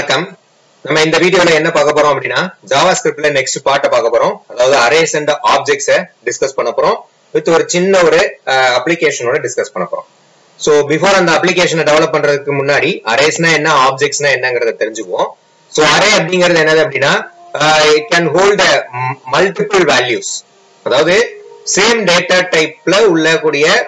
Welcome. நம்ம இந்த வீடியோல என்ன பார்க்க போறோம் அப்படின்னா ஜாவாஸ்கிரிப்ட்ல நெக்ஸ்ட் பார்ட்ட பார்க்க போறோம். அதாவது அரேஸ் அண்ட் ஆப்ஜெக்ட்ஸை டிஸ்கஸ் பண்ண போறோம். வித் ஒரு சின்ன ஒரு அப்ளிகேஷனோட டிஸ்கஸ் பண்ண போறோம். சோ பிஃபோர் அந்த அப்ளிகேஷனை டெவலப் பண்றதுக்கு முன்னாடி அரேஸ்னா என்ன, ஆப்ஜெக்ட்ஸ்னா என்னங்கறத தெரிஞ்சுக்குவோம். சோ அரே அப்படிங்கிறது என்னது அப்படின்னா it can hold multiple values. அதாவது சேம் டேட்டா டைப்ல உள்ள கூடிய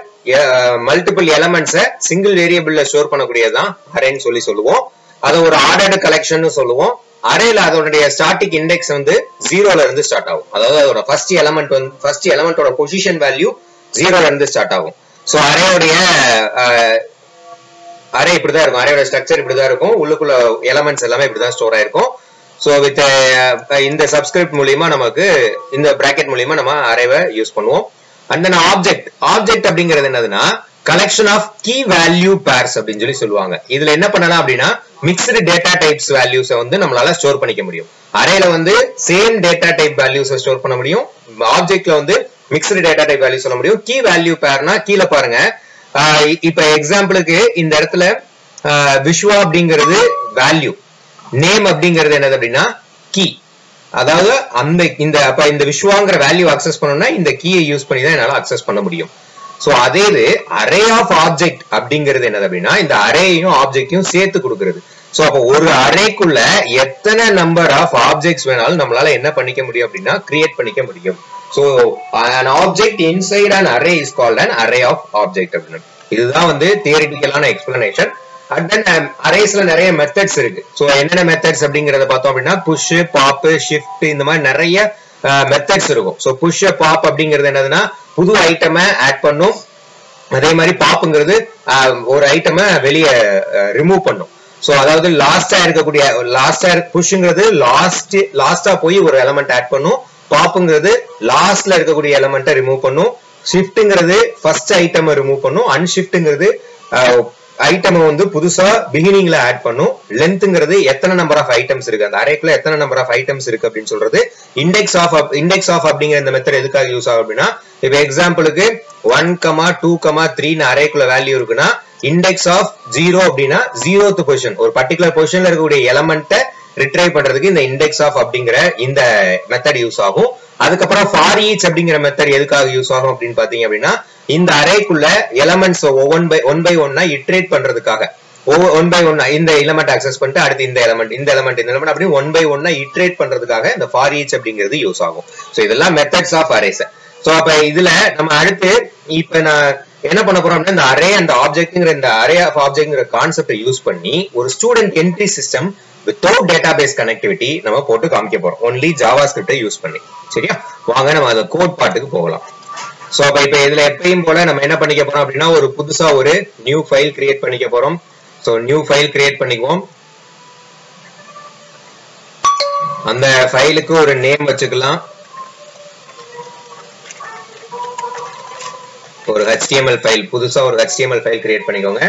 மல்டிபிள் எலமெண்ட்ஸை சிங்கிள் வேரியபிள்ல ஸ்டோர் பண்ணக்கூடியதான் அரேன்னு சொல்லுவோம். அதை ஒரு ஆர்டர்டு கலெக்ஷன் சொல்லுவோம். அரேல அதோடைய ஸ்டார்டிக் இண்டெக்ஸ் வந்து 0ல இருந்து ஸ்டார்ட் ஆகும். அதாவது அதோட ஃபர்ஸ்ட் எலமெண்டோட பொசிஷன் வேல்யூ 0ல இருந்து ஸ்டார்ட் ஆகும். சோ அரேயோடைய அரே இப்படிதான் இருக்கும். அரேயோட ஸ்ட்ரக்சர் இப்படிதான் இருக்கும். உள்ளுக்குள்ள எலமெண்ட்ஸ் எல்லாமே இப்படிதான் ஸ்டோர் ஆயிருக்கும். சோ வித் இந்த சப்ஸ்கிரிப்ட் மூலியமா நமக்கு இந்த பிராக்கெட் மூலியமா நம்ம அரேவை யூஸ் பண்ணுவோம். அண்ட் தென் ஆப்ஜெக்ட் அப்படிங்கிறது என்னதுன்னா collection of key value pairs அப்படின்னு சொல்லுவாங்க. இதுல என்ன பண்ணலாம் அப்படின்னா மிக்ஸ்டு டேட்டா டைப்ஸ் வேல்யூஸை வந்து நம்மளால ஸ்டோர் பண்ணிக்க முடியும். அரேல வந்து சேம் டேட்டா டைப் வேல்யூஸை ஸ்டோர் பண்ண முடியும். ஆப்ஜெக்ட்ல வந்து மிக்ஸ்டு டேட்டா டைப் வேல்யூ சொல்ல முடியும். கீ வேல்யூ பேர்னா கீழே பாருங்க. இப்ப எக்ஸாம்பிளுக்கு இந்த இடத்துல விஸ்வா அப்படிங்கிறது வேல்யூ, நேம் அப்படிங்கிறது என்னது அப்படின்னா கீ. அதாவது இந்த விஸ்வாங்கிற வேல்யூ அக்சஸ் பண்ணணும்னா இந்த கீயை யூஸ் பண்ணி தான் என்னால அக்சஸ் பண்ண முடியும். சோ அதே இது அரே ஆஃப் ஆப்ஜெக்ட் அப்படிங்கிறது என்னது அப்படின்னா இந்த அரேயும் ஆப்ஜெக்டையும் சேர்த்து கொடுக்கிறது. சோ அப்போ ஒரு அரேக்குள்ள எத்தனை நம்பர் ஆஃப் ஆப்ஜெக்ட்ஸ் வேணாலும் நம்மளால என்ன பண்ணிக்க முடியும் அப்படின்னா கிரியேட் பண்ணிக்க முடியும். So an object inside an array is called an array of object அப்படின்னு. இதுதான் வந்து தியரிட்டிக்கலான எக்ஸ்பிளனேஷன். அண்ட் தென் அரேஸ்ல நிறைய மெத்தட்ஸ் இருக்கு. சோ என்னென்ன மெத்தட்ஸ் அப்படிங்கறத பார்த்தோம் அப்படின்னா புஷ், பாப், ஷிஃப்ட் இந்த மாதிரி நிறைய மெத்தட்ஸ் இருக்கும். சோ புஷ் பாப் அப்படிங்கிறது என்னதுன்னா புது ஐட்டமை ஆட் பண்ணும். அதே மாதிரி பாப்புங்கிறது ஒரு ஐட்டமை வெளியே ரிமூவ் பண்ணும். சோ அதாவது லாஸ்டா புஷ்ங்கிறது லாஸ்டா போய் ஒரு எலமெண்ட் ஆட் பண்ணும். பாப்புங்கிறது லாஸ்ட்ல இருக்கக்கூடிய எலமெண்ட்டை ரிமூவ் பண்ணும். ஷிஃப்ட்ங்கிறது ஃபர்ஸ்ட் ஐட்டமை ரிமூவ் பண்ணும். அன்ஷிஃப்ட்ங்கிறது ஐட்டம் வந்து புதுசா பிகினிங்ல ஆட் பண்ணும். லென்த்ங்கிறது எத்தனை நம்பர் ஆஃப் ஐட்டம்ஸ் இருக்கு, அந்த அரேக்குள்ள எத்தனை நம்பர் ஆஃப் ஐட்டம்ஸ் இருக்கு அப்படின்னு சொல்றது. இண்டெக்ஸ் ஆஃப் அப்படிங்கிற இந்த மெத்தட் எதுக்காக யூஸ் ஆகும் அப்படின்னா இப்ப எக்ஸாம்பிளுக்கு 1, 2, 3 அரேக்குள்ள வேல்யூ இருக்குன்னா இண்டெக்ஸ் ஆஃப் 0 அப்படின்னா 0th பொசிஷன், ஒரு பர்டிகுலர் பொசிஷன்ல இருக்கக்கூடிய எலமெண்ட்டை ரிட்ரைவ் பண்றதுக்கு இந்த இண்டெக்ஸ் ஆஃப் அப்படிங்கிற இந்த மெத்தட் யூஸ் ஆகும். அதுக்கப்புறம் ஃபார் ஈச் அப்படிங்கிற மெத்தட் எதுக்காக யூஸ் ஆகும் அப்படின்னு பாத்தீங்க அப்படின்னா இந்த அரேக்குள்ள எலமெண்ட்ஸ் ஒன் பை ஒன்னா இட்ரேட் பண்றதுக்காக, ஒன் பை ஒன்னா இந்த எலமெண்ட் அக்சஸ் பண்ணிட்டு அடுத்து இந்த எலமெண்ட் அப்படி ஒன் பை ஒன்னா இட்ரேட் பண்றதுக்காக இந்த ஃபார் ஈச் அப்படிங்கிறது யூஸ் ஆகும். சோ இதெல்லாம் மெத்தட்ஸ் ஆஃப் அரேஸ். சோ அப்ப இதுல நம்ம அடுத்து இப்ப நான் என்ன பண்ண போறோம் அப்படின்னா இந்த அரே அண்ட் ஆப்ஜெக்ட்ங்கிற இந்த அரே ஆஃப் ஆப்ஜெக்ட்ங்கிற கான்செப்டை யூஸ் பண்ணி ஒரு student entry system without database connectivity நம்ம போட்டு காமிக்க போறோம். ஒன்லி ஜாவாஸ்கிரிப்டை யூஸ் பண்ணி. சரியா, வாங்க நம்ம அந்த கோட் பார்ட்டுக்கு போகலாம். சோ அப்ப இப்ப இதுல எப்பயும் போல நம்ம என்ன பண்ணிக்க போறோம் அப்படின்னா ஒரு புதுசா ஒரு நியூ ஃபைல் கிரியேட் பண்ணிக்க போறோம். சோ நியூ ஃபைல் கிரியேட் பண்ணிக்குவோம். அந்த ஃபைலுக்கு ஒரு நேம் வச்சுக்கலாம். ஒரு HTML ஃபைல், புதுசா ஒரு HTML ஃபைல் கிரியேட் பண்ணிக்கோங்க.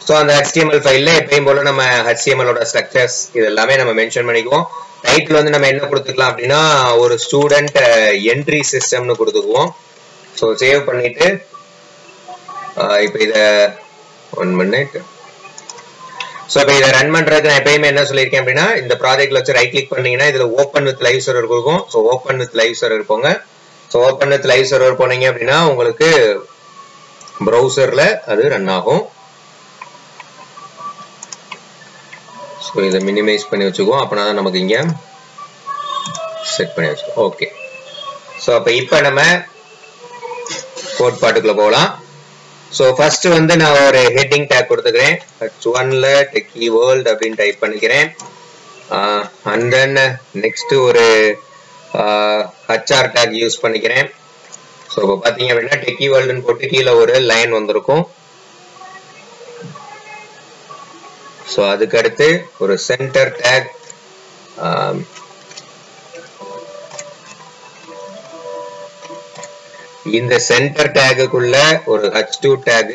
சோ அந்த HTML ஃபைல்ல எப்பயும் போல நம்ம HTML ஓட ஸ்ட்ரக்சர்ஸ் இது எல்லாமே நம்ம மென்ஷன் பண்ணிக்குவோம். டைட்டில் வந்து நம்ம என்ன கொடுத்துக்கலாம் அப்படின்னா ஒரு ஸ்டூடெண்ட் என்ட்ரி சிஸ்டம்னு கொடுத்துக்குவோம். ஸோ சேவ் பண்ணிட்டு இப்போ இதை 1 minute. ஸோ இப்போ இதை ரன் பண்றதுக்கு நான் எப்பயுமே என்ன சொல்லியிருக்கேன் அப்படின்னா இந்த ப்ராஜெக்ட்ல வச்சு ரைட் கிளிக் பண்ணீங்கன்னா இதுல ஓப்பன் வித் லைவ் சர்வர் இருக்கும். So open with live server போங்க. So open with live server போனீங்க அப்படின்னா உங்களுக்கு ப்ரௌசர்ல அது ரன் ஆகும். ஸோ இதை மினிமைஸ் பண்ணி வச்சுக்குவோம். அப்படின்னா தான் நமக்கு இங்க செட் பண்ணி வச்சுக்கோம். ஓகே. ஸோ அப்போ இப்போ நம்ம கோட் பார்ட்டுக்குள்ள போகலாம். ஸோ ஃபர்ஸ்ட் வந்து நான் ஒரு ஹெட்டிங் டேக் கொடுத்துக்கிறேன். H1ல டெக்கி வேர்ல்ட் அப்படின்னு டைப் பண்ணிக்கிறேன். அண்ட் தென் நெக்ஸ்ட் ஒரு HR டேக் யூஸ் பண்ணிக்கிறேன். ஸோ இப்போ பார்த்தீங்க அப்படின்னா டெக்கி வேர்ல்டுன்னு போட்டு கீழே ஒரு லைன் வந்திருக்கும். சோ அதுக்கு அடுத்து ஒரு சென்டர் டேக், இந்த சென்டர் டேக்குள்ள ஒரு H2 டேக்.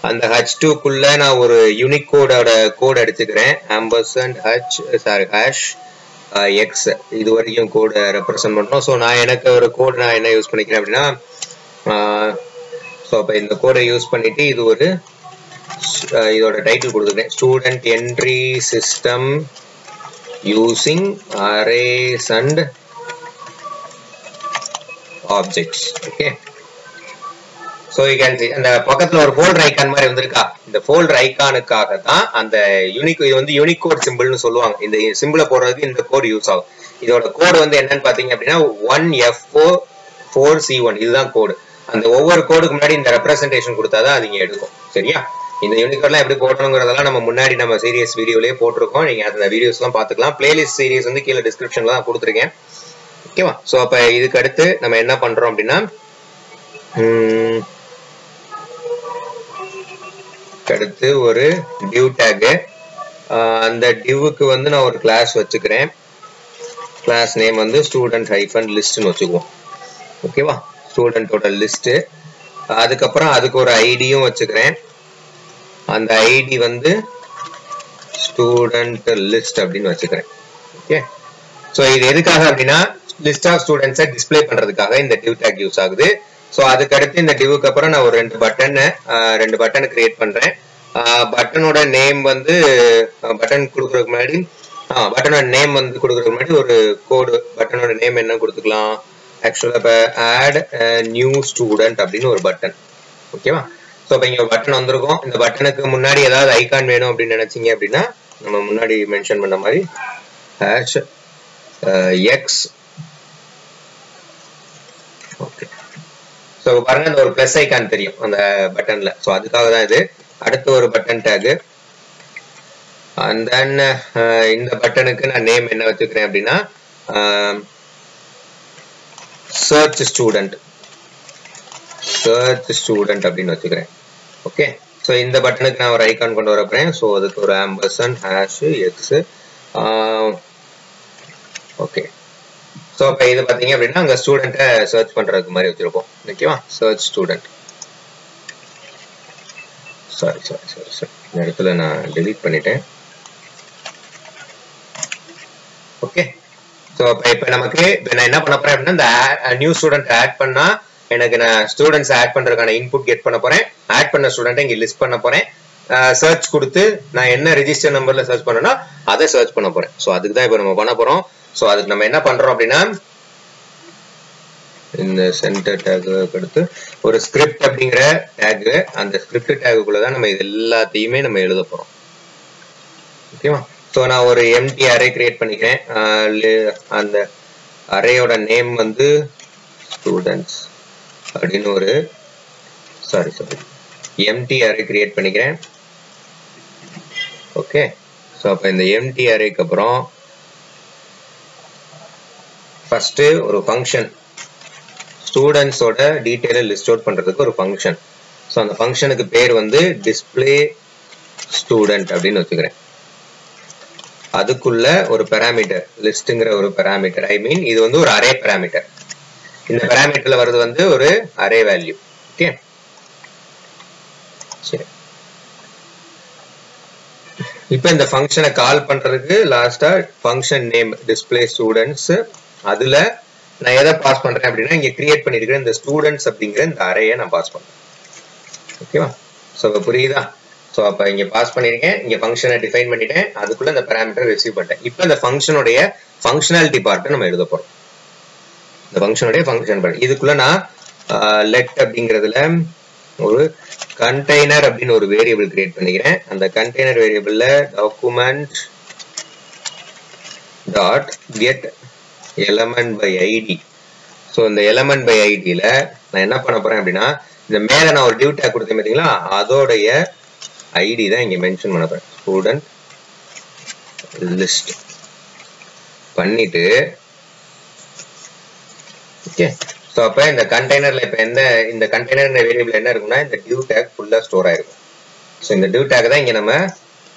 அந்த H2க்குள்ள நான் ஒரு யூனிகோடோட கோட் எடுத்துக்கிறேன். #h x இது வரைக்கும் கோட் ரெப்ரசன்ட் பண்றோம். சோ நான் எனக்கு ஒரு கோட் நான் என்ன யூஸ் பண்ணிக்கிறேன் அப்படின்னா சோ அப்ப இந்த கோடை யூஸ் பண்ணிட்டு இது ஒரு இதோட டைட்டில் கொடுத்துருக்கேன் student entry system using arrays and objects. Okay, so you can see அந்த பக்கத்துல ஒரு ஃபோல்டர் ஐகான் மாதிரி வந்திருக்கா. இந்த ஃபோல்டர் ஐகானுக்காக தான் அந்த யூனிக், இது வந்து யூனிகோட் சிம்பிள்னு சொல்லுவாங்க. இந்த சிம்பிளை போடுறதுக்கு இந்த கோட் யூஸ் ஆகும். இதோட கோட் வந்து என்னன்னு பாத்தீங்க அப்படின்னா 1F4C1 இதுதான் கோடு. அந்த ஒவ்வொரு கோடுக்கு முன்னாடி இந்த ரெப்ரசன்டேஷன் கொடுத்தாதான் அது இங்க எடுக்கும். சரியா? இந்த யூனிகோட்லாம் எப்படி போடணுங்கிறதெல்லாம் நம்ம முன்னாடி நம்ம சீரியஸ் வீடியோலயே போட்டிருக்கோம். நீங்க அந்த வீடியோஸ் எல்லாம் பாத்துக்கலாம். பிளேலிஸ்ட் சீரியஸ் வந்து கீழே டிஸ்கிரிப்ஷன்ல தான் கொடுத்துருக்கேன். ஓகேவா? சோ அப்ப இதுக்கு அடுத்து நம்ம என்ன பண்றோம் அப்படின்னா அடுத்து ஒரு div tag. அந்த divக்கு வந்து நான் ஒரு கிளாஸ் வச்சுக்கிறேன். கிளாஸ் நேம் வந்து student-list னு வச்சுக்குவோம். ஓகேவா? ஸ்டூடெண்டோட லிஸ்ட். அதுக்கப்புறம் அதுக்கு ஒரு ஐடியும் வச்சுக்கிறேன். அந்த ஐடி வந்து ஸ்டூடெண்ட் லிஸ்ட் அப்படின்னு வச்சுக்கிறேன். ஓகே, சோ இது எதுக்காக அப்படின்னா லிஸ்ட் ஆஃப் ஸ்டூடெண்ட்ஸை டிஸ்ப்ளே பண்றதுக்காக இந்த div tag யூஸ் ஆகுது. சோ அதுக்கு அடுத்து இந்த divக்கு அப்புறம் நான் ஒரு ரெண்டு பட்டன் கிரியேட் பண்றேன். பட்டனோட நேம் வந்து பட்டன் கொடுக்கறதுக்கு முன்னாடி பட்டனோட நேம் வந்து கொடுக்கறதுக்கு முன்னாடி ஒரு கோடு. பட்டனோட நேம் என்ன கொடுத்துக்கலாம்? ஆக்சுவலா இப்ப ஆட் நியூ ஸ்டூடெண்ட் அப்படின்னு ஒரு பட்டன். ஓகேவா? சோ இப்ப இங்க பட்டன் வந்திருக்கும். இந்த பட்டனுக்கு முன்னாடி ஏதாவது ஐகான் வேணும் அப்படின்னு நினைச்சீங்க அப்படின்னா நம்ம முன்னாடி மென்ஷன் பண்ண மாதிரி #x. ஓகே, சோ பாருங்க அந்த ஒரு பிளஸ் ஐகான் தெரியும் அந்த பட்டன்ல. சோ அதுக்காக தான் இது. அடுத்து ஒரு பட்டன் டேக். அண்ட் தென் இந்த பட்டனுக்கு நான் நேம் என்ன வச்சுக்கிறேன் அப்படின்னா சர்ச் ஸ்டூடெண்ட் அப்படின்னு வச்சுக்கிறேன். ஓகே, சோ இந்த பட்டனுக்கு நான் ஒரு ஐகான் கொண்டு வரப்போறேன். சோ அதுக்கு ஒரு #x. ஓகே, சோ இப்ப இது பாத்தீங்க அப்படின்னா அங்க ஸ்டூடெண்ட்டை சர்ச் பண்றதுக்கு மாதிரி வச்சிருப்போம். ஓகேவா? Search student. சாரி இந்த இடத்துல நான் டெலீட் பண்ணிட்டேன். ஓகே, சோ இப்ப நமக்கு நான் என்ன பண்ண போறேன் அப்படின்னா இந்த நியூ ஸ்டூடெண்ட் ஆட் பண்ணா எனக்கு நான் ஸ்டூடெண்ட்ஸ் ஆட் பண்றதுக்கான இன்புட் கெட் பண்ண போறேன். ஆட் பண்ண ஸ்டூடெண்ட்டை இங்க லிஸ்ட் பண்ண போறேன். சர்ச் கொடுத்து நான் என்ன ரெஜிஸ்டர் நம்பர்ல சர்ச் பண்ணனா அதை சர்ச் பண்ண போறேன். சோ அதுக்கு தான் இப்ப நம்ம பண்ண போறோம். சோ அதுக்கு நம்ம என்ன பண்றோம் அப்படின்னா இந்த சென்டர் டேக் அடுத்து ஒரு ஸ்கிரிப்ட் அப்படிங்கிற டேக். அந்த ஸ்கிரிப்ட் டேக்குள்ள தான் நம்ம இது எல்லாத்தையுமே நம்ம எழுத போறோம். ஓகேவா? சோ நான் ஒரு எம்டி அரே கிரியேட் பண்ணிக்கிறேன். அந்த அரேயோட நேம் வந்து ஸ்டூடெண்ட்ஸ் அப்படின்னு ஒரு எம்டி அரே கிரியேட் பண்ணிக்கிறேன். ஓகே, சோ அப்ப இந்த எம்டி அரேக்கு அப்புறம் ஃபர்ஸ்ட் ஒரு ஃபங்க்ஷன் ஸ்டூடெண்ட்ஸோட டீடைலை லிஸ்ட் அவுட் பண்றதுக்கு ஒரு ஃபங்க்ஷன். ஸோ அந்த ஃபங்க்ஷனுக்கு பேர் வந்து டிஸ்பிளே ஸ்டூடெண்ட் அப்படின்னு வச்சுக்கிறேன். அதுக்குள்ள ஒரு பெராமீட்டர் லிஸ்ட்ங்கிற ஒரு பெராமீட்டர், ஐ மீன் இது வந்து ஒரு அரே பெராமீட்டர். இந்த பெராமீட்டர்ல வருது வந்து ஒரு அரே வேல்யூ. ஓகே, சரி. இப்போ இந்த ஃபங்க்ஷனை கால் பண்றதுக்கு லாஸ்டா ஃபங்க்ஷன் நேம் டிஸ்பிளே ஸ்டூடெண்ட்ஸ். அதுல நான் எதை பாஸ் பண்றேன் அப்படின்னா இங்க கிரியேட் பண்ணிருக்கிறேன் இந்த ஸ்டூடெண்ட்ஸ் அப்படிங்கிற இந்த அரேயை நான் பாஸ் பண்றேன். ஓகேவா? சோ புரியுதா? சோ அப்ப இங்க பாஸ் பண்ணிருக்கேன், இங்க ஃபங்க்ஷனை டிஃபைன் பண்ணிட்டேன், அதுக்குள்ள இந்த பாராமீட்டர் ரிசீவ் பண்ணிட்டேன். இப்போ இந்த ஃபங்க்ஷனுடைய ஃபங்க்ஷனாலிட்டி பார்ட்டை நம்ம எழுத போறோம். இந்த ஃபங்க்ஷனுடைய ஃபங்க்ஷன் பார்ட் இதுக்குள்ள நான் லெட் அப்படிங்கிறதுல ஒரு கண்டெய்னர் அப்படின்னு ஒரு வேரியபிள் கிரியேட் பண்ணிக்கிறேன். அந்த கண்டெய்னர் வேரியபிள்ல document dot get element by ID. So இந்த எலமெண்ட் பை ஐடியில நான் என்ன பண்ண போறேன் அப்படின்னா இந்த மேல நான் ஒரு டிவ் டேக் கொடுத்தேன் பார்த்தீங்களா, அதோடைய ஐடி தான் இங்க மென்ஷன் பண்ண போறேன். ஸ்டூடெண்ட் லிஸ்ட் பண்ணிட்டு ஓகே. ஸோ அப்ப இந்த கண்டெய்னர்ல இப்ப இந்த கண்டெய்னர் வேரியபிள் என்ன இருக்குன்னா இந்த டிவ் டேக் ஃபுல்லா ஸ்டோர் ஆயிருக்கும். ஸோ இந்த டிவ் டேக் தான் இங்க நம்ம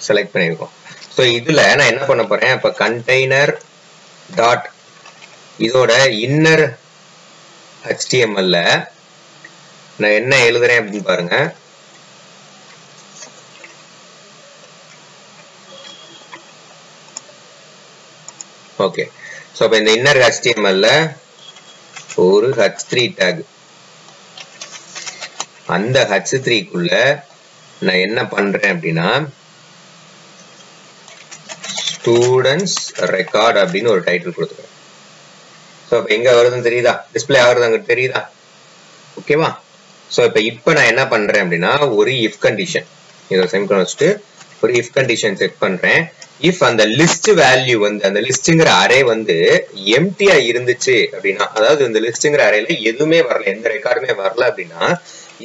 செலக்ட் பண்ணியிருக்கோம். ஸோ இதுல நான் என்ன பண்ண போறேன், இப்ப கண்டெய்னர் டாட் இதோட இன்னர் HTML நான் என்ன எழுதுறேன் அப்படின்னு பாருங்க. ஓகே, சோ அப்ப இந்த இன்னர் HTML ஒரு h3 டேக், அந்த h3 குள்ள நான் என்ன பண்றேன் அப்படின்னா ஸ்டூடெண்ட்ஸ் ரெக்கார்ட் அப்படின்னு ஒரு டைட்டில் கொடுத்துக்கிறேன். ஸோ இப்போ எங்க வருதுன்னு தெரியுதா, டிஸ்பிளே ஆகுறது அங்க தெரியுதா, ஓகேவா. ஸோ இப்போ நான் என்ன பண்றேன் அப்படின்னா ஒரு இஃப் கண்டிஷன், இதை செமிகோலன் வச்சுட்டு ஒரு இஃப் கண்டிஷன் செட் பண்றேன். இஃப் அந்த லிஸ்ட் வேல்யூ வந்து அந்த லிஸ்ட்ங்கிற அரே வந்து எம்டியா இருந்துச்சு அப்படின்னா, அதாவது இந்த லிஸ்ட்ங்கிற அரேல எதுவுமே வரல, எந்த ரெக்கார்டுமே வரல அப்படின்னா,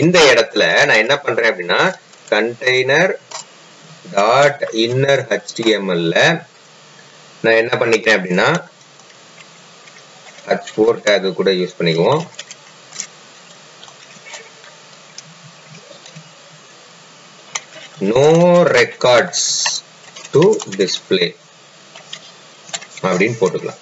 இந்த இடத்துல நான் என்ன பண்றேன் அப்படின்னா கண்டெய்னர் டாட் இன்னர் HTML நான் என்ன பண்ணிக்கிறேன் அப்படின்னா h4 டேக் கூட யூஸ் பண்ணிக்குவோம். no records to display அப்படின்னு போட்டுக்கலாம்.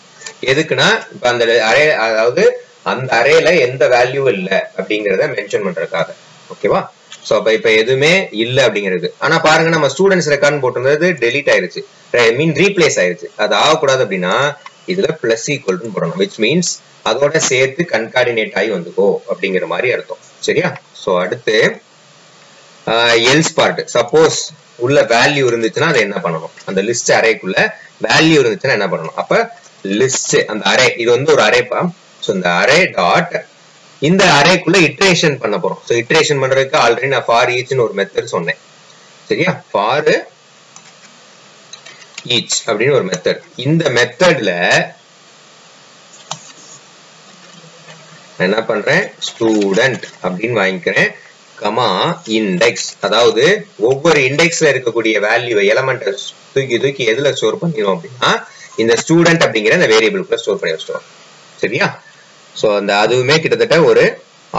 எதுக்குன்னா இப்ப அந்த அரே, அதாவது அந்த அரேல எந்த வேல்யூ இல்ல அப்படிங்கறத மென்ஷன் பண்றதுக்காக, ஓகேவா. சோ அப்ப இப்ப எதுவுமே இல்ல அப்படிங்கிறது. ஆனா பாருங்க நம்ம ஸ்டூடெண்ட்ஸ் ரெக்கார்ட் போட்டிருந்தது டெலீட் ஆயிருச்சு, ரீப்ளேஸ் ஆயிருச்சு. அது ஆகக்கூடாது அப்படின்னா இதுல பிளஸ் ஈக்குவல் போடணும், which means அதோட சேர்த்து கன்கார்டினேட் ஆகி வந்துக்கோ அப்படிங்கிற மாதிரி அர்த்தம், சரியா. சோ அடுத்து எல்ஸ் பார்ட், சப்போஸ் உள்ள வேல்யூ இருந்துச்சுன்னா அதை என்ன பண்ணணும், அந்த லிஸ்ட் அரேக்குள்ள வேல்யூ இருந்துச்சுன்னா என்ன பண்ணணும், அப்ப லிஸ்ட் அந்த அரே, இது வந்து ஒரு அரேப்பா. சோ இந்த அரே டாட் இந்த அரேக்குள்ள இட்ரேஷன் பண்ண போறோம். சோ இட்ரேஷன் பண்றதுக்கு ஆல்ரெடி நான் ஃபார் ஈச்னு ஒரு மெத்தட் சொன்னேன், சரியா. ஃபார் ஈச் அப்படின்னு ஒரு மெத்தட். இந்த மெத்தட்ல என்ன பண்றேன் ஸ்டூடெண்ட் அப்படின்னு வாங்கிக்கிறேன், கமா இண்டெக்ஸ், அதாவது ஒவ்வொரு இண்டெக்ஸ்ல இருக்கக்கூடிய வேல்யூ எலமெண்ட் தூக்கி எதுல ஸ்டோர் பண்ணிடும் அப்படின்னா இந்த ஸ்டூடெண்ட் அப்படிங்கிற இந்த வேரியபிளுக்குள்ள ஸ்டோர் பண்ணி வச்சிடும், சரியா. சோ அந்த அதுவுமே கிட்டத்தட்ட ஒரு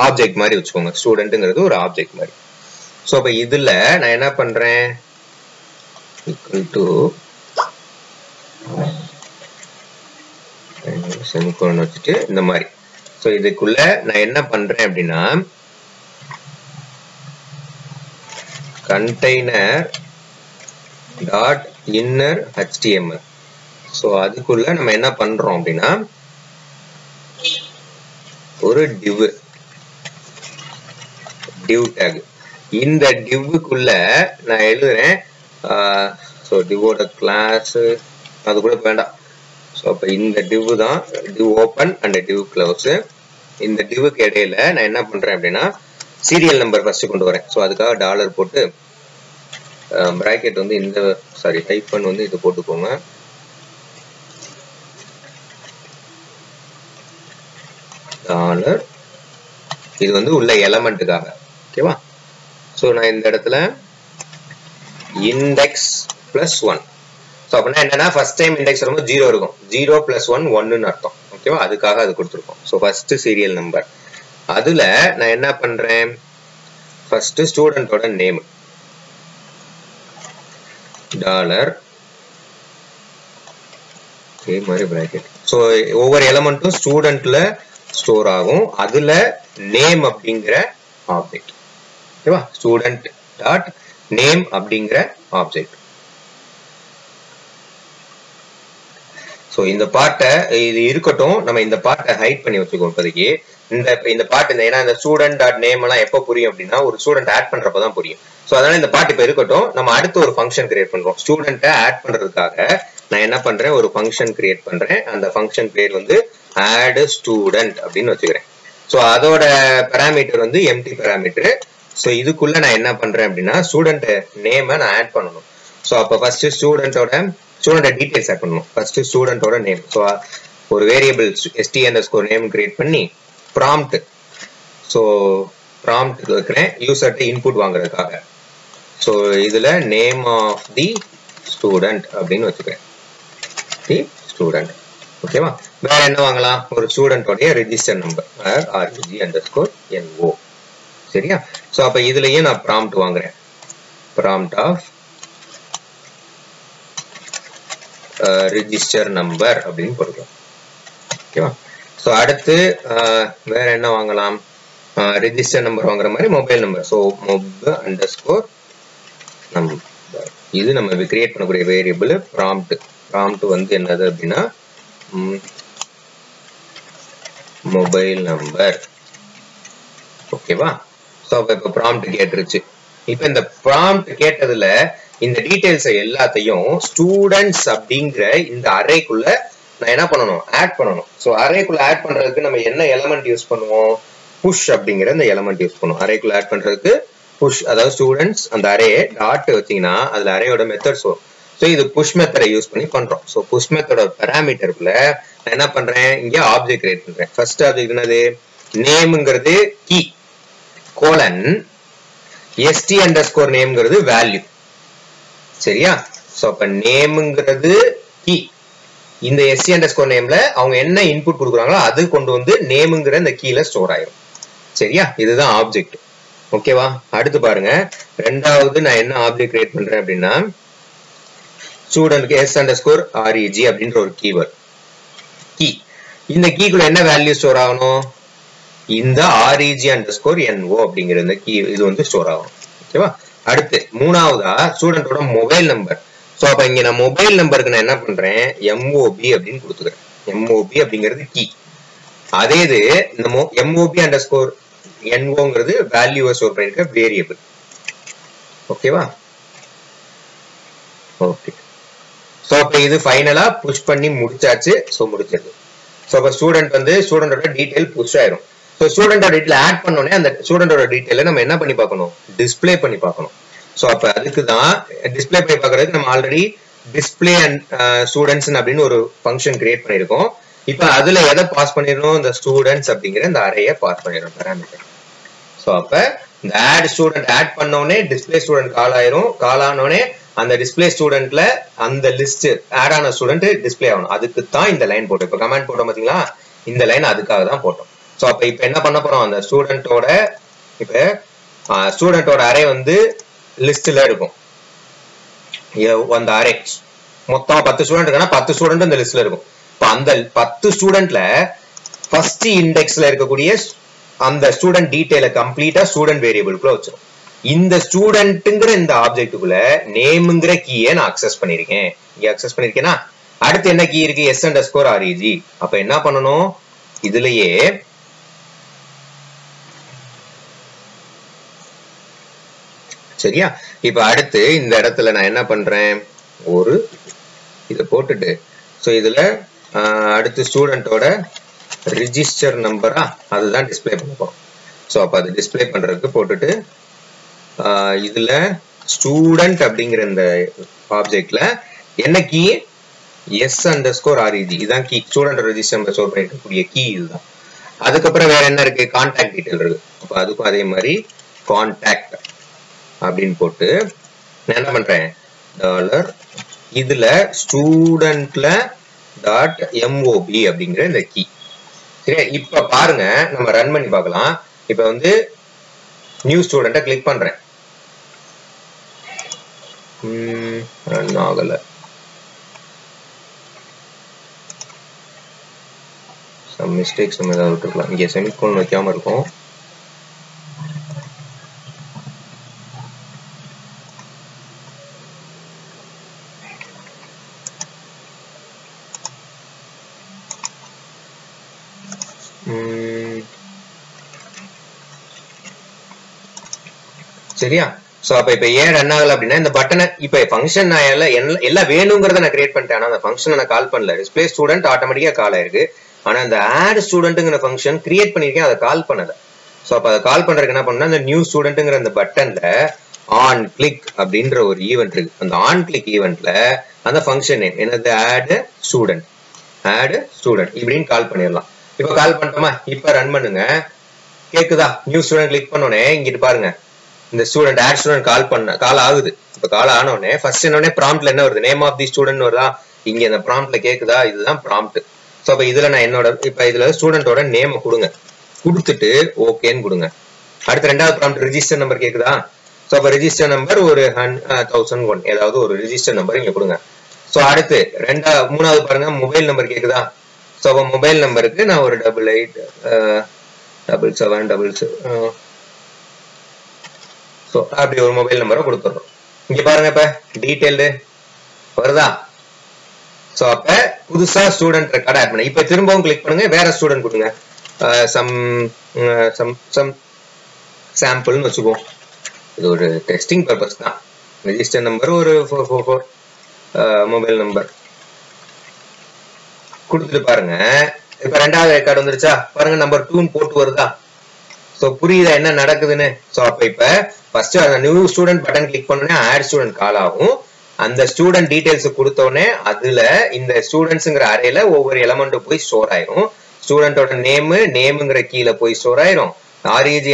ஆப்ஜெக்ட் மாதிரி வச்சுக்கோங்க, ஸ்டூடெண்ட்ங்கிறது ஒரு ஆப்ஜெக்ட் மாதிரி. சோ அப்ப இதுல நான் என்ன பண்றேன் ஈக்குவல் டு செமிகோலன் வச்சுட்டு இந்த மாதிரி. சோ இதுக்குள்ள நான் என்ன பண்றேன் அப்படின்னா container dot inner HTML. So அதுக்குள்ள நம்ம என்ன பண்றோம் அப்படின்னா ஒரு div டேக். இந்த divக்குள்ள நான் எழுதுறேன், சோ divோட கிளாஸ் அது கூட வேண்டாம். சோ அப்ப இந்த div தான் div open and div close. இந்த divக்கு இடையில நான் என்ன பண்றேன் அப்படின்னா சீரியல் நம்பர் ஃபர்ஸ்ட் கொண்டு வரேன். சோ அதுக்காக டாலர் போட்டு பிராக்கெட் வந்து இந்த சாரி ஹைபன் வந்து இது போட்டுக்கோங்க. டாலர் இது வந்து உள்ள எலமெண்ட்டுக்காக, ஓகேவா. சோ நான் இந்த இடத்துல இண்டெக்ஸ் பிளஸ் 1. சோ அப்படின்னா என்னன்னா ஃபர்ஸ்ட் டைம் இண்டெக்ஸ் வரும்போது 0 இருக்கும், 0 பிளஸ் 1 1ன்னு அர்த்தம், ஓகேவா. அதுக்காக அது கொடுத்துருக்கோம். சோ ஃபர்ஸ்ட் சீரியல் நம்பர், அதுல நான் என்ன பண்றேன் ஃபர்ஸ்ட் ஸ்டூடெண்டோட நேம் டாலர் இதே மாதிரி பிராக்கெட். சோ ஒவ்வொரு எலமெண்ட்டும் ஸ்டூடெண்ட்ல ஸ்டோர் ஆகும், அதுல நேம் அப்படிங்கிற ஆப்ஜெக்ட், ஓகேவா. ஸ்டூடெண்ட் டாட் நேம் அப்படிங்கிற ஆப்ஜெக்ட். சோ இந்த பார்ட்டை இது இருக்கட்டும், நம்ம இந்த பார்ட்டை ஹைட் பண்ணி வச்சுக்கோம் இப்போதைக்கு. இந்த பார்ட் ஏன்னா இந்த ஸ்டூடெண்ட் டாட் நேம் எல்லாம் எப்போ புரியும் அப்படின்னா ஒரு ஸ்டூடெண்ட் ஆட் பண்றப்பதான் புரியும். சோ அதனால இந்த பார்ட் இப்ப இருக்கட்டும். நம்ம அடுத்து ஒரு ஃபங்க்ஷன் கிரியேட் பண்றோம். ஸ்டூடெண்ட்டை ஆட் பண்றதுக்காக நான் என்ன பண்றேன் ஒரு ஃபங்க்ஷன் கிரியேட் பண்றேன். அந்த ஃபங்க்ஷன் பேர் வந்து add student அப்படின்னு வச்சுக்கிறேன். சோ அதோட பாராமீட்டர் வந்து எம்டி பாராமீட்டர். சோ இதுக்குள்ள நான் என்ன பண்றேன் அப்படின்னா ஸ்டூடெண்ட் நேமை நான் ஆட் பண்ணணும். சோ அப்ப ஃபர்ஸ்ட் ஸ்டூடெண்ட் டீடைல்ஸ் ஆட் பண்ணணும். ஃபர்ஸ்ட் ஸ்டூடெண்டோட நேம். சோ ஒரு வேரியபிள் st_name கிரியேட் பண்ணி prompt. சோ prompt வைக்கிறேன் யூசர்ட்ட இன்புட் வாங்குறதுக்காக. சோ இதுல நேம் ஆஃப் தி ஸ்டூடெண்ட் அப்படின்னு வச்சுக்கிறேன், தி ஸ்டூடெண்ட், ஓகேவா. வேற என்ன வாங்கலாம், ஒரு ஸ்டூடெண்டோடைய ரெஜிஸ்டர் நம்பர் reg_no, சரியா. சோ அப்ப இதுலயே நான் prompt வாங்குறேன், prompt ஆஃப் ரெஜிஸ்டர் நம்பர் அப்படின்னு போட்டுக்கலாம், ஓகேவா. சோ அடுத்து வேற என்ன வாங்கலாம், ரெஜிஸ்டர் நம்பர் வாங்குற மாதிரி மொபைல் நம்பர். சோ mob_number இது நம்ம கிரியேட் பண்ணக்கூடிய வேரியபிள் prompt வந்து என்னது அப்படின்னா மொபைல் நம்பர், ஓகேவா. சோ இப்ப prompt கேட்டுருச்சு. இப்ப இந்த ப்ராம்ப்ட் கேட்டதுல இந்த டீடைல்ஸ் எல்லாத்தையும் ஸ்டூடெண்ட்ஸ் அப்படிங்கிற இந்த அரேக்குள்ள நான் என்ன பண்ணணும், ஆட் பண்ணணும். ஸோ அரேக்குள்ள ஆட் பண்றதுக்கு நம்ம என்ன எலமெண்ட் யூஸ் பண்ணுவோம், புஷ் அப்படிங்கிற இந்த எலமெண்ட் யூஸ் பண்ணுவோம். அரேக்குள்ள ஆட் பண்றதுக்கு புஷ், அதாவது ஸ்டூடெண்ட்ஸ் அந்த அரே டாட் வச்சீங்கன்னா அதுல அரேயோட மெத்தட்ஸ் வரும். ஸோ இது புஷ் மெத்தடை யூஸ் பண்ணி பண்றோம். ஸோ புஷ் மெத்தடோட பேராமீட்டருக்குள்ள நான் என்ன பண்றேன், இங்க ஆப்ஜெக்ட் கிரியேட் பண்றேன். ஃபர்ஸ்ட் ஆப்ஜெக்ட் என்னது, நேம்ங்கிறது கீ கோலன் st அண்டர்ஸ்கோர் நேம்ங்கிறது வேல்யூ. சரியா? சோ அப்ப நேம்ங்கிறது கீ, இந்த st அண்டர்ஸ்கோர் நேம்ல அவங்க என்ன இன்புட் கொடுக்குறாங்களோ அது கொண்டு வந்து நேம்ங்கிற இந்த கீல ஸ்டோர் ஆயிரும். சரியா? இதுதான் ஆப்ஜெக்ட். ஓகேவா? அடுத்து பாருங்க, ரெண்டாவது நான் என்ன ஆப்ஜெக்ட் கிரியேட் பண்றேன் அப்படின்னா ஸ்டூடெண்ட்க்கு s அண்டர்ஸ்கோர் reg அப்படின்ற ஒரு கீவேர்ட் கீ. இந்த கீக்குள்ள என்ன வேல்யூ ஸ்டோர் ஆகணும், இந்த reg அண்டர்ஸ்கோர் no அப்படிங்கிற இந்த கீ இது வந்து ஸ்டோர் ஆகும். ஓகேவா? அடுத்து மூணாவதா ஸ்டூடெண்டோட மொபைல் நம்பர். சோ அப்ப இங்க நான் மொபைல் நம்பருக்கு நான் என்ன பண்றேன், mob அப்படின்னு கொடுத்துக்கிறேன். mob அப்படிங்கிறது கீ. அதே இது இந்த mob அண்டர்ஸ்கோர் no வேல்யூவை ஸ்டோர் பண்ணிருக்க வேரியபிள். ஓகேவா? ஓகே. சோ அப்ப இது ஃபைனலா புஷ் பண்ணி முடிச்சாச்சு. சோ முடிச்சது. சோ அப்ப ஸ்டூடெண்ட் வந்து ஸ்டூடெண்டோட டீடைல் புஷ் ஆயிரும். சோ ஸ்டூடெண்டோட டீடைல் ஆட் பண்ணோனே அந்த ஸ்டூடெண்டோட டீடைலை நம்ம என்ன பண்ணி பார்க்கணும், டிஸ்ப்ளே பண்ணி பார்க்கணும். சோ அப்ப அதுக்கு தான் டிஸ்ப்ளே பண்ணி பார்க்கறதுக்கு நம்ம ஆல்ரெடி டிஸ்ப்ளே அண்ட் ஸ்டூடெண்ட்ஸ் அப்படின்னு ஒரு ஃபங்க்ஷன் கிரியேட் பண்ணிருக்கோம். இப்ப அதுல எதை பாஸ் பண்ணிடணும், இந்த ஸ்டூடெண்ட்ஸ் அப்படிங்கிற இந்த அரேயை பாஸ் பண்ணிடணும் பேராமீட்டர். சோ அப்ப இந்த ஆட் ஸ்டூடெண்ட் ஆட் பண்ணோனே டிஸ்ப்ளே ஸ்டூடெண்ட் கால் ஆயிரும். கால் ஆனோனே அந்த டிஸ்ப்ளே ஸ்டூடெண்ட்ல அந்த லிஸ்ட் ஆட் ஆன ஸ்டூடெண்ட் டிஸ்ப்ளே ஆகணும். அதுக்கு தான் இந்த லைன் போட்டோம். இப்ப கமெண்ட் போட்டோம் பாத்தீங்களா, இந்த லைன் அதுக்காக தான் போட்டோம். சோ அப்ப இப்ப என்ன பண்ண போறோம், அந்த ஸ்டூடெண்டோட இப்ப ஸ்டூடெண்டோட அரே வந்து லிஸ்ட்ல இருக்கும். அந்த அரே மொத்தம் 10 ஸ்டூடெண்ட் இருக்குன்னா 10 ஸ்டூடெண்ட் இந்த லிஸ்ட்ல இருக்கும். இப்ப அந்த 10 ஸ்டூடெண்ட்ல ஃபர்ஸ்ட் இண்டெக்ஸ்ல இருக்கக்கூடிய அந்த ஸ்டூடெண்ட் டீடைலை கம்ப்ளீட்டா ஸ்டூடெண்ட் வேரியபிள்குள்ள வச்சிரும். இந்த ஸ்டூடெண்ட்ங்கிற இந்த ஆப்ஜெக்ட்டுக்குள்ள நேம்ங்கிற கீயை நான் அக்சஸ் பண்ணிருக்கேன். இங்க அக்சஸ் பண்ணிருக்கேனா, அடுத்து என்ன கீ இருக்கு, s அண்டர்ஸ்கோர் reg. அப்ப என்ன பண்ணணும், இதுலயே சரியா? இப்ப அடுத்து இந்த இடத்துல நான் என்ன பண்றேன், ஒரு இத போட்டுட்டு சோ இதுல அடுத்து ஸ்டூடெண்டோட ரிஜிஸ்டர் நம்பரா அதுதான் டிஸ்ப்ளே பண்ண போறோம். சோ அப்ப அது டிஸ்ப்ளே பண்றதுக்கு போட்டுட்டு இதுல ஸ்டூடெண்ட் அப்படிங்கிற இந்த ஆப்ஜெக்ட்ல என்ன கீ, s அண்டர்ஸ்கோர் reg இதான் key. Student register number store பண்ணிருக்கக்கூடிய கீ இதுதான். அதுக்கப்புறம் வேற என்ன இருக்கு, கான்டாக்ட் டீடைல் இருக்கு. அப்ப அதுக்கும் அதே மாதிரி கான்டாக்ட் அப்படின்னு போட்டு நான் என்ன பண்றேன், டாலர் இதுல ஸ்டூடெண்ட்ல டாட் mob அப்படிங்கிற இந்த கீ. சரியா? இப்ப பாருங்க, நம்ம ரன் பண்ணி பார்க்கலாம். இப்ப வந்து நியூ ஸ்டூடெண்ட கிளிக் பண்றேன், ரன் ஆகல. சம் மிஸ்டேக்ஸ் நம்ம ஏதாவது விட்டுருக்கலாம். இங்க செமிகோலன் வைக்காம இருக்கும். சரியா? சோ அப்ப இப்ப ஏன் ரன் ஆகல அப்படின்னா இந்த பட்டனை இப்ப ஃபங்க்ஷன் நான் எல்லாம் வேணுங்கிறத நான் கிரியேட் பண்ணிட்டேன். ஆனா அந்த ஃபங்க்ஷனை நான் கால் பண்ணல. டிஸ்ப்ளே ஸ்டூடெண்ட் ஆட்டோமேட்டிக்கா கால் ஆயிருக்கு. ஆனா அந்த ஆட் ஸ்டூடெண்ட்ங்கிற ஃபங்க்ஷன் கிரியேட் பண்ணிருக்கேன், அதை கால் பண்ணல. சோ அப்ப அதை கால் பண்றதுக்கு என்ன பண்ணா, இந்த நியூ ஸ்டூடெண்ட்ங்கிற அந்த பட்டன்ல ஆன் கிளிக் அப்படின்ற ஒரு ஈவெண்ட் இருக்கு. அந்த ஆன் கிளிக் ஈவெண்ட்ல அந்த ஃபங்க்ஷன் நேம் என்னது, ஆட் ஸ்டூடெண்ட் இப்படின்னு கால் பண்ணிடலாம். இப்ப கால் பண்ணிட்டோமா, இப்ப ரன் பண்ணுங்க. கேக்குதா? நியூ ஸ்டூடெண்ட் கிளிக் பண்ணோனே இங்கிட்டு பாருங்க, இந்த ஸ்டூடெண்ட் ஆட் ஸ்டூடெண்ட் கால் ஆகுது. இப்ப கால் ஆனோடனே ஃபர்ஸ்ட் என்னோட ப்ராம்ப்ட்ல என்ன வருது, நேம் ஆஃப் தி ஸ்டூடெண்ட் வருதா, இங்க இந்த ப்ராம்ப்ட்ல கேக்குதா, இதுதான் ப்ராம்ப்ட். சோ அப்ப இதுல நான் என்னோட இப்ப இதுல ஸ்டூடெண்டோட நேம கொடுங்க, கொடுத்துட்டு ஓகேன்னு கொடுங்க. அடுத்து ரெண்டாவது ப்ராம்ப்ட் ரிஜிஸ்டர் நம்பர் கேக்குதா. சோ அப்ப ரிஜிஸ்டர் நம்பர் ஒரு 1001 ஏதாவது ஒரு ரிஜிஸ்டர் நம்பர் இங்க கொடுங்க. சோ அடுத்து மூணாவது பாருங்க, மொபைல் நம்பர் கேக்குதா. சோ அப்ப மொபைல் நம்பருக்கு நான் ஒரு 887777 சோ அப்படி ஒரு மொபைல் நம்பரை கொடுத்துறோம். இங்க பாருங்க, இப்ப டீடைல்டு வருதா. சோ அப்ப புதுசா ஸ்டூடெண்ட் ரெக்கார்ட் ஆட் பண்ண. இப்ப திரும்பவும் கிளிக் பண்ணுங்க, வேற ஸ்டூடெண்ட் கொடுங்க. சம் சாம்பிள்னு வச்சுக்குவோம். இது ஒரு டெஸ்டிங் பர்பஸ் தான். ரெஜிஸ்டர் நம்பர் ஒரு 444 மொபைல் நம்பர் கொடுத்துட்டு பாருங்க. இப்ப ரெண்டாவது ரெக்கார்டு வந்துருச்சா பாருங்க, நம்பர் 2 போட்டு வருதா. சோ புரியுதா என்ன நடக்குதுன்னு. சோ இப்ப ஃபர்ஸ்ட் அந்த நியூ ஸ்டூடெண்ட் பட்டன் கிளிக் பண்ணோனே ஆட் ஸ்டூடெண்ட் கால் ஆகும். அந்த ஸ்டூடெண்ட் டீடைல்ஸ் கொடுத்தோடனே அதுல இந்த ஸ்டூடெண்ட்ஸ்ங்கிற அரேல ஒவ்வொரு எலமெண்ட் போய் ஸ்டோர் ஆயிரும். ஸ்டூடெண்டோட நேம்ங்கிற கீழே போய் ஸ்டோர் ஆயிரும். REG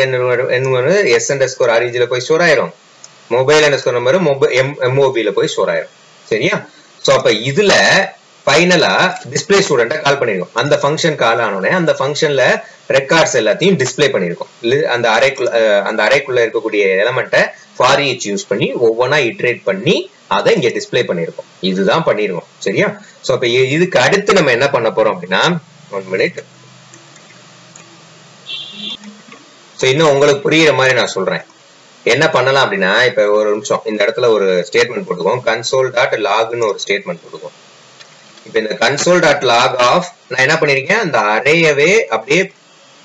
S_REG போய் ஸ்டோர் ஆயிரும். மொபைல் நம்பர் MOB போய் ஸ்டோர் ஆயிரும். சரியா? சோ அப்ப இதுல ஃபைனலா டிஸ்பிளே ஸ்டூடெண்ட கால் பண்ணிருக்கோம். அந்த ஃபங்க்ஷன் கால் ஆனோடனே அந்த ஃபங்க்ஷன்ல ரெக்கார்ட்ஸ் எல்லாத்தையும் டிஸ்பிளே பண்ணிருக்கோம். அந்த அரேக்குள்ள இருக்கக்கூடிய எலமெண்ட்டை ஃபார் ஈச் யூஸ் பண்ணி ஒவ்வொன்னா இட்ரேட் பண்ணி அதை இங்க டிஸ்பிளே பண்ணிருக்கோம். இதுதான் பண்ணிருக்கோம். சரியா? சோ அப்ப இதுக்கு அடுத்து நம்ம என்ன பண்ண போறோம் அப்படின்னா 1 minute. சோ இன்னும் உங்களுக்கு புரியுற மாதிரி நான் சொல்றேன். என்ன பண்ணலாம் அப்படின்னா, இப்ப ஒரு நிமிஷம் இந்த இடத்துல ஒரு ஸ்டேட்மெண்ட் போட்டுக்கோம். console.logன்னு ஒரு ஸ்டேட்மெண்ட் போட்டுக்கோம். இப்ப இந்த console.log ஆஃப் நான் என்ன பண்ணிருக்கேன், அந்த அரேயவே அப்படியே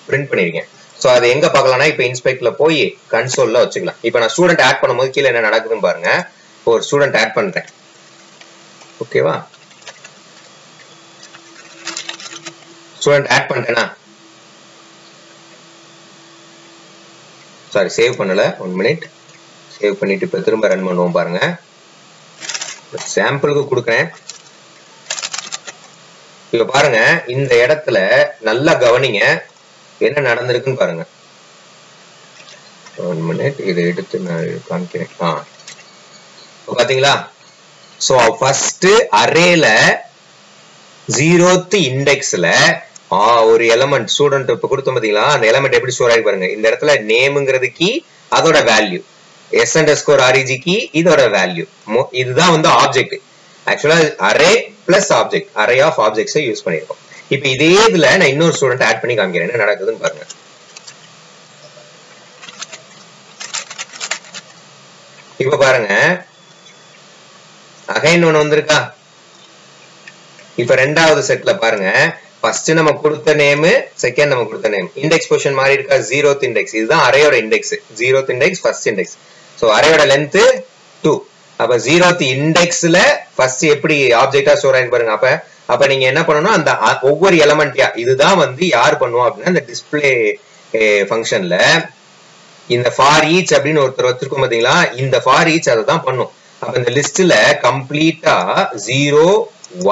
பிரிண்ட் பண்ணிருக்கேன். சோ அது எங்க பார்க்கலாம்னா, இப்ப இன்ஸ்பெக்ட்ல போய் கன்சோல்ல வச்சுக்கலாம். இப்ப நான் ஸ்டூடெண்ட் ஆட் பண்ணும்போது கீழே என்ன நடக்குதுன்னு பாருங்க. ஒரு ஸ்டூடெண்ட் ஆட் பண்றேன். ஓகேவா? ஸ்டூடெண்ட் ஆட் பண்ணிட்டேனா, சாரி சேவ் பண்ணல. 1 minute சேவ் பண்ணிட்டு இப்ப திரும்ப ரன் பண்ணுவோம் பாருங்க. சாம்பிளுக்கு கொடுக்குறேன். இப்ப பாருங்க, இந்த இடத்துல நல்லா கவனிங்க என்ன நடந்திருக்குன்னு பாருங்க. 1 minute இதை எடுத்து நான் காமிக்கிறேன். பாத்தீங்களா? சோ ஃபர்ஸ்ட் அரேல 0th இண்டெக்ஸ்ல ஒரு எலமெண்ட் ஸ்டூடெண்ட் இப்ப கொடுத்தோம் பாத்தீங்களா, அந்த எலமெண்ட் எப்படி ஸ்டோர் ஆகி பாருங்க. இந்த இடத்துல நேம்ங்கிறது கீ, அதோட வேல்யூ. S_REG கீ, இதோட வேல்யூ. இதுதான் வந்து ஆப்ஜெக்ட். ஆக்சுவலா array plus object, array of ஆப்ஜெக்ட்ஸை யூஸ் பண்ணிருக்கோம். இப்ப இதே இதுல நான் இன்னொரு ஸ்டூடெண்ட் ஆட் பண்ணி காமிக்கிறேன் என்ன நடக்குதுன்னு பாருங்க. இப்ப பாருங்க, அகைன் ஒன்னு வந்திருக்கா. இப்ப ரெண்டாவது செட்ல பாருங்க, ஃபர்ஸ்ட் நம்ம கொடுத்த நேம், செகண்ட் நம்ம கொடுத்த நேம், இண்டெக்ஸ் பொசிஷன் மாறி இருக்கா. 0th இண்டெக்ஸ், இதுதான் அரேயோட index. 0th index, first index. So அரேயோட லென்த் 2. அப்ப 0th இண்டெக்ஸ்ல ஃபர்ஸ்ட் எப்படி ஆப்ஜெக்டா ஸ்டோர் ஆயிருக்கு பாருங்க. அப்ப நீங்க என்ன பண்ணணும், அந்த ஒவ்வொரு எலமெண்ட்யா இதுதான் வந்து யார் பண்ணுவோம் அப்படின்னா, இந்த டிஸ்பிளே ஃபங்க்ஷன்ல இந்த ஃபார் ஈச் அப்படின்னு ஒருத்தர் வச்சிருக்கோம் பாத்தீங்களா, இந்த ஃபார் ஈச் அதை தான் பண்ணும். அப்ப இந்த லிஸ்ட்ல கம்ப்ளீட்டா 0,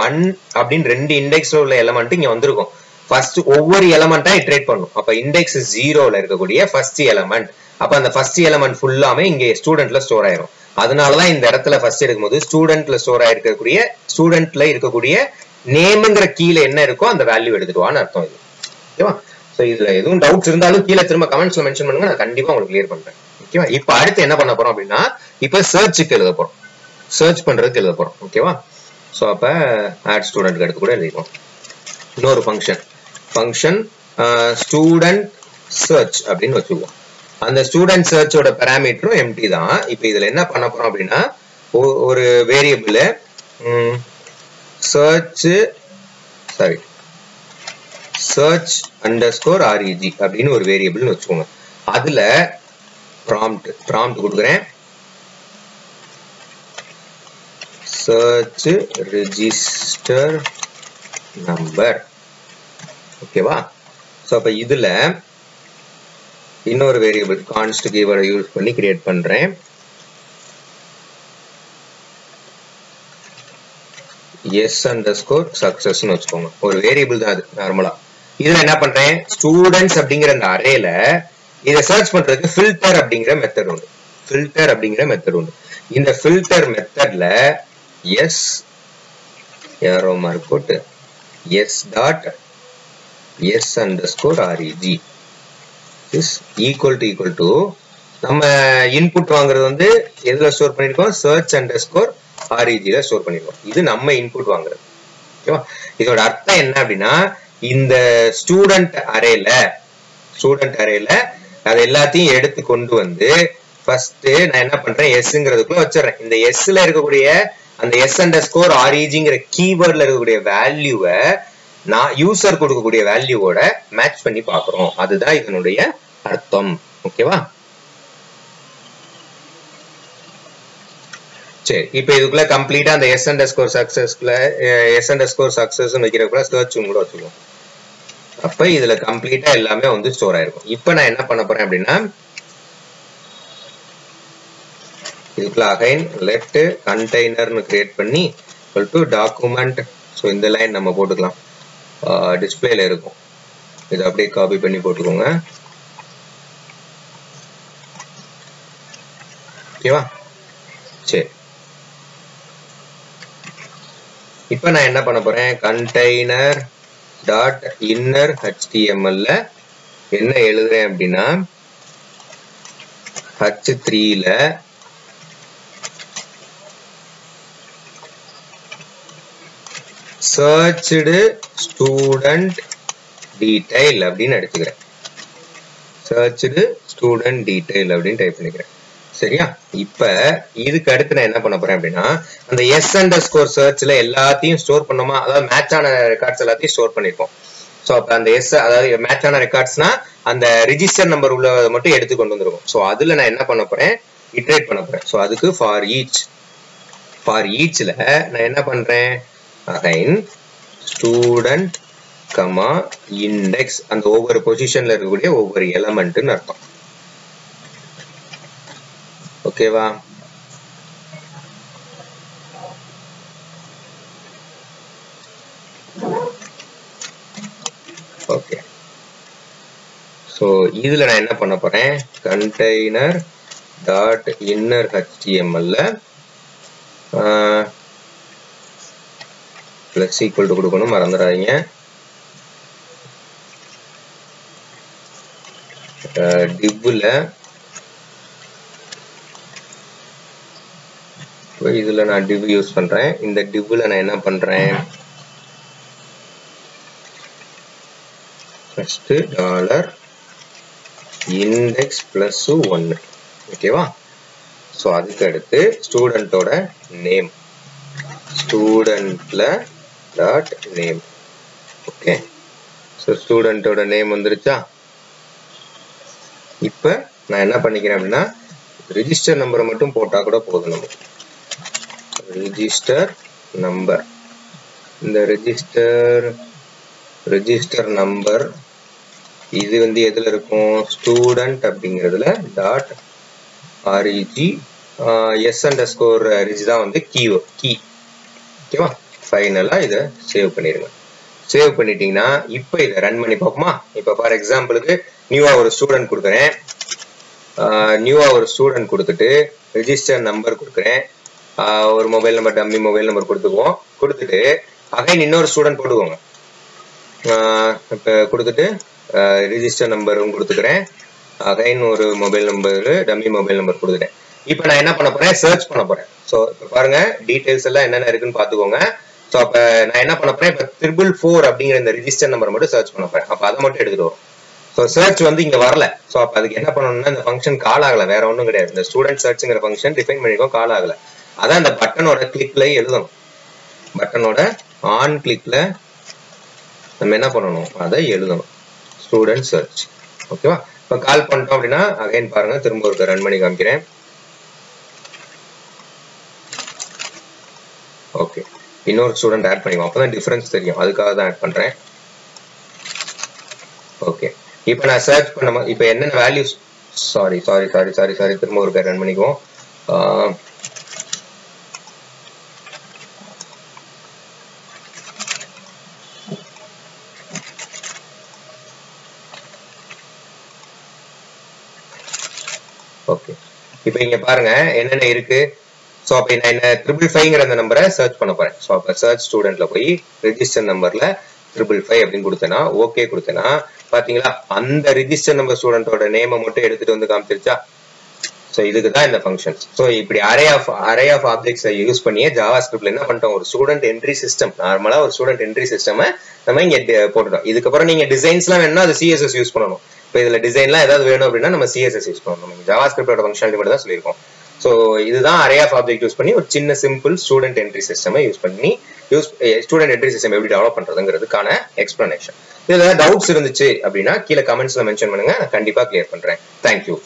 1 அப்படின்னு 2 இண்டெக்ஸ்ல உள்ள எலமெண்ட் இங்க வந்திருக்கும். ஃபர்ஸ்ட் ஒவ்வொரு எலமெண்டா இட்ரேட் பண்ணும். அப்ப இண்டெக்ஸ் 0ல இருக்கக்கூடிய ஃபர்ஸ்ட் எலமெண்ட், அப்ப அந்த ஃபர்ஸ்ட் எலமெண்ட் ஃபுல்லாமே இங்க ஸ்டூடெண்ட்ல ஸ்டோர் ஆயிரும். அதனாலதான் இந்த இடத்துல ஃபர்ஸ்ட் எடுக்கும்போது ஸ்டூடெண்ட்ல ஸ்டோர் ஆயிருக்கக்கூடிய ஸ்டூடெண்ட்ல இருக்கக்கூடிய நேம்ங்கிற கீழே என்ன இருக்கோ அந்த வேல்யூ எடுத்துடுவான்னு அர்த்தம் இது. ஓகேவா? சோ இதுல எதுவும் டவுட்ஸ் இருந்தாலும் கீழே திரும்ப கமெண்ட்ஸ்ல மென்ஷன் பண்ணுங்க, நான் கண்டிப்பா உங்களுக்கு கிளியர் பண்றேன். ஓகேவா? இப்ப அடுத்து என்ன பண்ண போறோம் அப்படின்னா, இப்ப சர்ச்சுக்கு எழுத போறோம். சர்ச் பண்றதுக்கு எழுத போறோம். ஓகேவா? சோ அப்ப ஆட் ஸ்டூடெண்ட் எடுத்து கூட எழுதிப்போம். இன்னொரு ஃபங்க்ஷன் ஸ்டூடெண்ட் சர்ச் அப்படின்னு வச்சுக்குவோம். அந்த ஸ்டூடெண்ட் சர்ச்சோட பாராமீட்டரும் எம்டி தான். இப்ப இதுல என்ன பண்ண போறோம் அப்படின்னா, ஒரு வேரியபிள் search_reg அப்படின்னு ஒரு வேரியபிள் வச்சுக்கோங்க. அதுல ப்ராம்ப்ட் கொடுக்குறேன், search register number. ஓகேவா? சோ அப்ப இதுல இன்னொரு வேரியபிள் const keyword யூஸ் பண்ணி கிரியேட் பண்றேன். s_success னு வச்சுக்கோங்க. ஒரு வேரியபிள் தான் அது நார்மலா. இதுல என்ன பண்றேன், ஸ்டூடெண்ட்ஸ் அப்படிங்கிற அந்த அரேல இத சர்ச் பண்றதுக்கு ஃபில்டர் அப்படிங்கிற மெத்தட் உண்டு. இந்த ஃபில்டர் மெத்தட்ல s arrow mark போட்டு s.s_reg is equal to நம்ம இன்புட் வாங்குறது வந்து எதுல ஸ்டோர் பண்ணிருக்கோம், search_reg ல ஸ்டோர் பண்ணிருக்கோம். இது நம்ம இன்புட் வாங்குறது. ஓகேவா? இதோட அர்த்தம் என்ன அப்படின்னா, இந்த ஸ்டூடெண்ட் அரேல அது எல்லாத்தையும் எடுத்து கொண்டு வந்து ஃபர்ஸ்ட் நான் என்ன பண்றேன், எஸ்ங்கிறதுக்குள்ள வச்சிடறேன். இந்த எஸ்ல இருக்கக்கூடிய அந்த s_reg கீவேர்ட்ல இருக்கக்கூடிய வேல்யூவை நான் யூசர் கொடுக்கக்கூடிய வேல்யூவோட மேட்ச் பண்ணி பாக்குறோம். அதுதான் இதனுடைய அர்த்தம். ஓகேவா? சரி, இப்போ இதுக்குள்ள கம்ப்ளீட்டா அந்த s_successக்குள்ள s_success வைக்கிறதுக்குள்ள சர்ச் கூட வச்சுக்குவோம். அப்ப இதுல கம்ப்ளீட்டா எல்லாமே வந்து ஸ்டோர் ஆயிருக்கும். இப்போ நான் என்ன பண்ண போறேன் அப்படின்னா இதுக்குள்ள அகைன் லெஃப்ட் கண்டெய்னர்னு கிரியேட் பண்ணி equal to document. ஸோ இந்த லைன் நம்ம போட்டுக்கலாம், டிஸ்பிளேல இருக்கும். இதை அப்படியே காப்பி பண்ணி போட்டுக்கோங்க. ஓகேவா? சரி, இப்போ நான் என்ன பண்ண போறேன், கண்டெய்னர் டாட் இன்னர் HTML என்ன எழுதுறேன் அப்படின்னா h3ல searched student detail அப்படின்னு எடுத்துக்கிறேன். searched student detail அப்படின்னு டைப் பண்ணிக்கிறேன். சரியா? இப்ப இதுக்கு அடுத்து நான் என்ன பண்ண போறேன் அப்படின்னா அந்த s_searchல எல்லாத்தையும் ஸ்டோர் பண்ணோமா, அதாவது மேட்ச் ஆன ரெக்கார்ட்ஸ் எல்லாத்தையும் ஸ்டோர் பண்ணிருப்போம். சோ அப்ப அந்த அதாவது மேட்ச் ஆன ரெக்கார்ட்ஸ்னா அந்த ரிஜிஸ்டர் நம்பர் உள்ள மட்டும் எடுத்து கொண்டு வந்துருக்கும். சோ அதுல நான் என்ன பண்ண போறேன், இட்டரேட் பண்ண போறேன். சோ அதுக்கு ஃபார் ஈச்ல நான் என்ன பண்றேன், அகைன் ஸ்டூடெண்ட் கமா இண்டெக்ஸ், அந்த ஒவ்வொரு பொசிஷன்ல இருக்கக்கூடிய ஒவ்வொரு எலமெண்ட்னு அர்த்தம். ஓகேவா? ஓகே, சோ இதுல நான் என்ன பண்ண போறேன், container dot inner HTML plus equal to கொடுக்கணும், மறந்துடாதீங்க. divல இதுல நான் div யூஸ் பண்றேன். இந்த divல நான் என்ன பண்றேன், ஃபர்ஸ்ட் டாலர் இண்டெக்ஸ் பிளஸ் 1. ஓகேவா? சோ அதுக்கு அடுத்து ஸ்டூடெண்டோட நேம், ஸ்டூடெண்ட்ல டாட் நேம். ஓகே, சோ ஸ்டூடெண்டோட நேம் வந்துருச்சா? இப்ப நான் என்ன பண்ணிக்கிறேன் அப்படின்னா ரெஜிஸ்டர் நம்பரை மட்டும் போட்டா கூட போதும். நமக்கு ரெஜிஸ்டர் நம்பர், இந்த ரெஜிஸ்டர் நம்பர் இது வந்து எதுல இருக்கும், ஸ்டூடெண்ட் அப்படிங்கிறதுல டாட் reg s_reg தான் வந்து கீ. ஓகேவா? ஃபைனலா இதை சேவ் பண்ணிடுங்க. சேவ் பண்ணிட்டீங்கன்னா இப்போ இதை ரன் பண்ணி பார்ப்போமா? இப்போ ஃபார் எக்ஸாம்பிளுக்கு நியூவா ஒரு ஸ்டூடெண்ட் கொடுக்குறேன். நியூவா ஒரு ஸ்டூடெண்ட் கொடுத்துட்டு ரெஜிஸ்டர் நம்பர் கொடுக்குறேன். ஒரு mobile number, dummy mobile number கொடுத்துக்குவோம். கொடுத்துட்டு அகைன் இன்னொரு ஸ்டூடெண்ட் போட்டுக்கோங்க. இப்போ கொடுத்துட்டு ரெஜிஸ்டர் நம்பரும் கொடுத்துக்கிறேன். அகைன் ஒரு mobile number, dummy mobile number கொடுத்துட்டேன். இப்போ நான் என்ன பண்ண போறேன், சர்ச் பண்ண போறேன். ஸோ இப்போ பாருங்க டீடைல்ஸ் எல்லாம் என்னென்ன இருக்குன்னு பாத்துக்கோங்க. ஸோ அப்ப நான் என்ன பண்ண போறேன், இப்போ 444 அப்படிங்கிற இந்த ரெஜிஸ்டர் நம்பர் மட்டும் சர்ச் பண்ண போறேன். அப்ப அதை மட்டும் எடுத்துட்டு வரும். ஸோ சர்ச் வந்து இங்க வரல. ஸோ அப்ப அதுக்கு என்ன பண்ணணும்னா இந்த ஃபங்க்ஷன் கால் ஆகல, வேற ஒன்றும் கிடையாது. இந்த ஸ்டூடெண்ட் சர்ச்ங்கிற ஃபங்க்ஷன் டிஃபைன் பண்ணிருக்கோம், கால் ஆகல. அதான் இந்த பட்டனோட கிளிக்ல எழுதணும். பட்டனோட ஆன் கிளிக்ல நம்ம என்ன பண்ணணும், அதை எழுதணும், ஸ்டூடெண்ட் சர்ச். ஓகேவா? இப்போ கால் பண்ணிட்டோம் அப்படின்னா அகைன் பாருங்க, திரும்ப ஒரு ரன் பண்ணி காமிக்கிறேன். ஓகே, இன்னொரு ஸ்டூடெண்ட் ஆட் பண்ணிக்குவோம், அப்பதான் டிஃபரன்ஸ் தெரியும், அதுக்காக தான் ஆட் பண்றேன். ஓகே, இப்போ நான் சர்ச் பண்ண இப்போ என்னென்ன வேல்யூஸ், சாரி திரும்ப ஒரு ரன் பண்ணிக்குவோம். ஓகே, இப்போ இங்க பாருங்க என்னென்ன இருக்கு. ஸோ அப்போ நான் என்ன 555ங்கிற அந்த நம்பரை சர்ச் பண்ண போறேன். ஸோ அப்போ சர்ச் ஸ்டூடெண்ட்ல போய் ரெஜிஸ்டர் நம்பர்ல 555 அப்படின்னு கொடுத்தேன்னா, ஓகே கொடுத்தேன்னா பாத்தீங்களா அந்த ரெஜிஸ்டர் நம்பர் ஸ்டூடெண்டோட நேமை மட்டும் எடுத்துட்டு வந்து காமிச்சிருச்சா. ஸோ இதுக்கு தான் இந்த ஃபங்க்ஷன்ஸ். ஸோ இப்படி அரே ஆஃப் ஆப்ஜெக்ட்ஸை யூஸ் பண்ணியே ஜாவா ஸ்கிரிப்ட்ல என்ன பண்ணிட்டோம், ஒரு ஸ்டூடெண்ட் என்ட்ரி சிஸ்டம், நார்மலா ஒரு ஸ்டூடெண்ட் என்ட்ரி சிஸ்டம் நம்ம இங்க போட்டுட்டோம். இதுக்கப்புறம் நீங்க டிசைன்ஸ்லாம் வேணும்னா அது சிஎஸ்எஸ் யூஸ் பண்ணணும். இப்போ இதுல டிசைன்லாம் ஏதாவது வேணும் அப்படின்னா நம்ம சிஎஸ்எஸ் யூஸ் பண்ணணும். நம்ம ஜாவா ஸ்கிரிப்டோட ஃபங்க்ஷனாலிட்டி மட்டும் தான் சொல்லியிருக்கோம். ஸோ இதுதான் அரே ஆஃப் ஆப்ஜெக்ட் யூஸ் பண்ணி ஒரு சின்ன simple student entry system use பண்ணி ஸ்டூடெண்ட் என்ட்ரி சிஸ்டம் எப்படி டெவலப் பண்றதுங்கிறதுக்கான எக்ஸ்பிளனேஷன். இதுல டவுட்ஸ் இருந்துச்சு அப்படின்னா கீழே கமெண்ட்ஸ்ல மென்ஷன் பண்ணுங்க, நான் கண்டிப்பா கிளியர் பண்றேன். தேங்க்யூ.